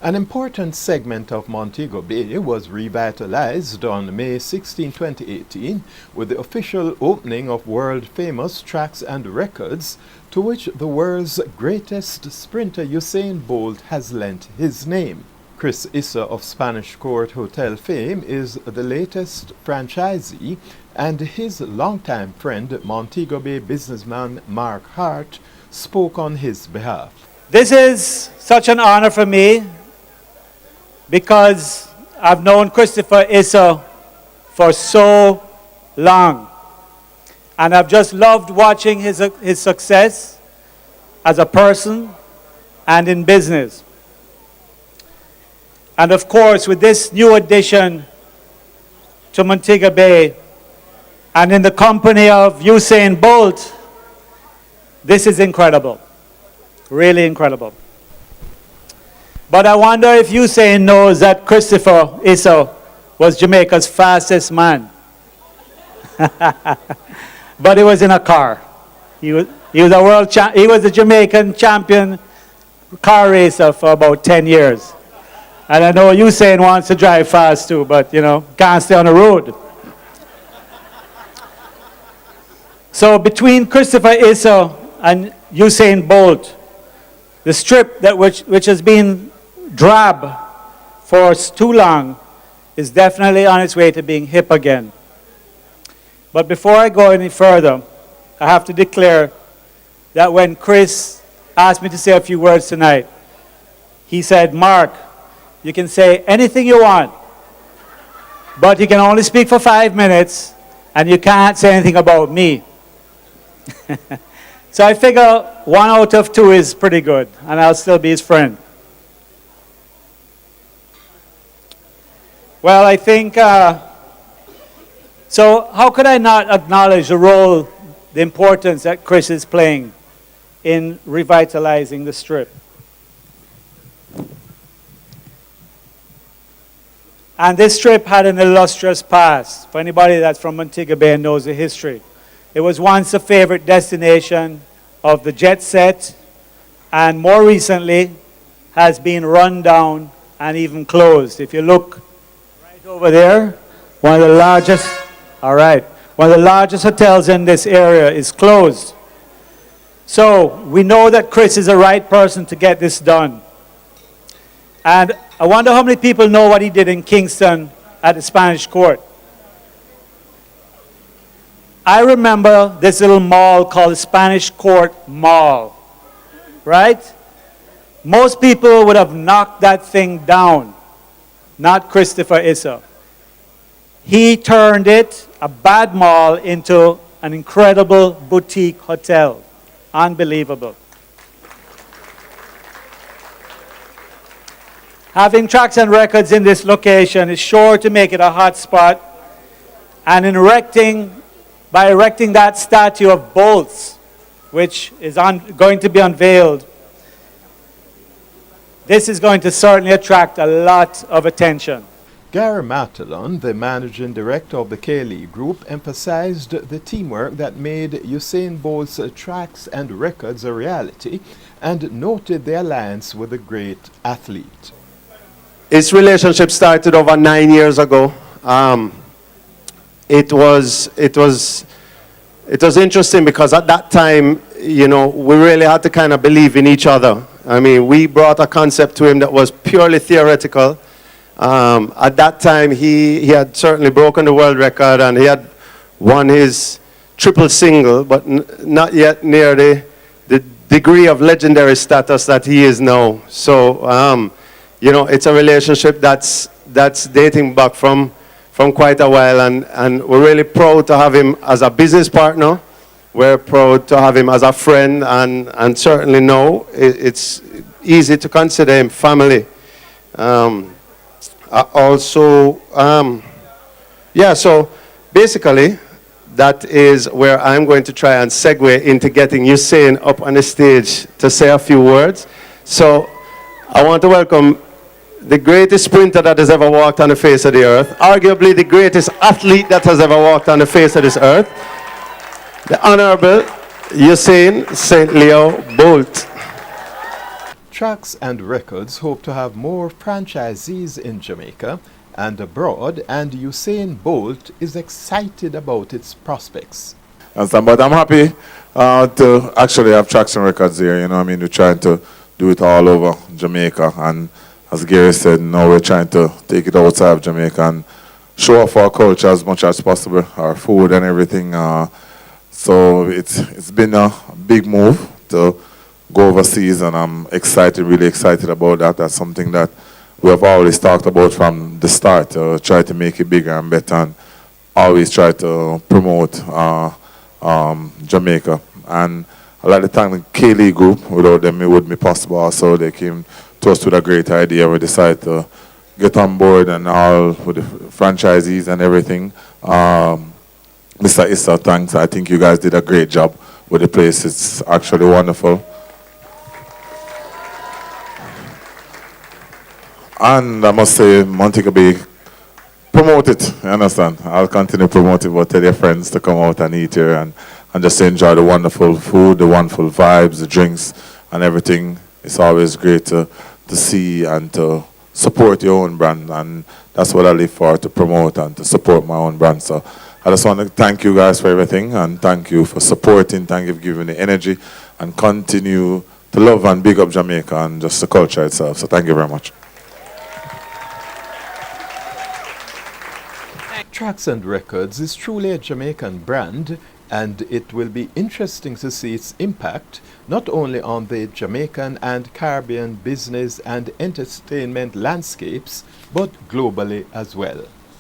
An important segment of Montego Bay was revitalized on May 16, 2018, with the official opening of world-famous tracks and records, to which the world's greatest sprinter Usain Bolt has lent his name. Chris Issa of Spanish Court Hotel fame is the latest franchisee, and his longtime friend, Montego Bay businessman Mark Hart, spoke on his behalf. This is such an honor for me, because I've known Christopher Issa for so long. And I've just loved watching his success as a person and in business. And of course, with this new addition to Montego Bay, and in the company of Usain Bolt, this is incredible, really incredible. But I wonder if Usain knows that Christopher Issa was Jamaica's fastest man. But he was in a car. He was a Jamaican champion car racer for about 10 years. And I know Usain wants to drive fast too, but can't stay on the road. So between Christopher Issa and Usain Bolt, the strip which has been drab for too long is definitely on its way to being hip again. But before I go any further, I have to declare that when Chris asked me to say a few words tonight, he said, "Mark, you can say anything you want, but you can only speak for 5 minutes, and you can't say anything about me." So I figure 1 out of 2 is pretty good, and I'll still be his friend. Well, I think, so how could I not acknowledge the role, the importance that Chris is playing in revitalizing the Strip? And this Strip had an illustrious past. For anybody that's from Montego Bay and knows the history, it was once a favorite destination of the jet set, and more recently has been run down and even closed. If you look right over there, one of the largest hotels in this area is closed. So we know that Chris is the right person to get this done. And I wonder how many people know what he did in Kingston at the Spanish Court. I remember this little mall called the Spanish Court Mall, right? Most people would have knocked that thing down, not Christopher Issa. He turned it, a bad mall, into an incredible boutique hotel. Unbelievable. Having tracks and records in this location is sure to make it a hot spot, and by erecting that statue of Bolts, which is going to be unveiled, this is going to certainly attract a lot of attention. Gary Matalon, the managing director of the K-League Group, emphasized the teamwork that made Usain Bolt's tracks and records a reality, and noted the alliance with a great athlete. Its relationship started over 9 years ago. It was interesting because at that time, we really had to kind of believe in each other. I mean, we brought a concept to him that was purely theoretical. At that time, he had certainly broken the world record, and he had won his triple single, but not yet near the degree of legendary status that he is now. So, it's a relationship that's dating back from quite a while, and we're really proud to have him as a business partner. We're proud to have him as a friend, and certainly now it's easy to consider him family. So basically, that is where I'm going to try and segue into getting Usain up on the stage to say a few words. So I want to welcome the greatest sprinter that has ever walked on the face of the earth, arguably the greatest athlete that has ever walked on the face of this earth, the Honorable Usain St. Leo Bolt. Tracks and Records hope to have more franchisees in Jamaica and abroad, and Usain Bolt is excited about its prospects. Understand? But I'm happy to actually have Tracks and Records here. You know what I mean? We're trying to do it all over Jamaica. And as Gary said, now we're trying to take it outside of Jamaica and show off our culture as much as possible, our food and everything. So it's been a big move to go overseas, and I'm excited, really excited about that. That's something that we have always talked about from the start, try to make it bigger and better, and always try to promote Jamaica. And I'd like to thank the K-League group. Without them, it wouldn't be possible. Also, they came to us with a great idea. We decided to get on board and all with the franchisees and everything. Mr. Issa, thanks. I think you guys did a great job with the place. It's actually wonderful. And I must say, Montego Bay, promote it, you understand? I'll continue to promote it, but tell your friends to come out and eat here and just enjoy the wonderful food, the wonderful vibes, the drinks, and everything. It's always great to see and to support your own brand, and that's what I live for, to promote and to support my own brand. So I just want to thank you guys for everything, and thank you for supporting, thank you for giving the energy, and continue to love and big up Jamaica and just the culture itself. So thank you very much. Tracks and Records is truly a Jamaican brand, and it will be interesting to see its impact not only on the Jamaican and Caribbean business and entertainment landscapes, but globally as well.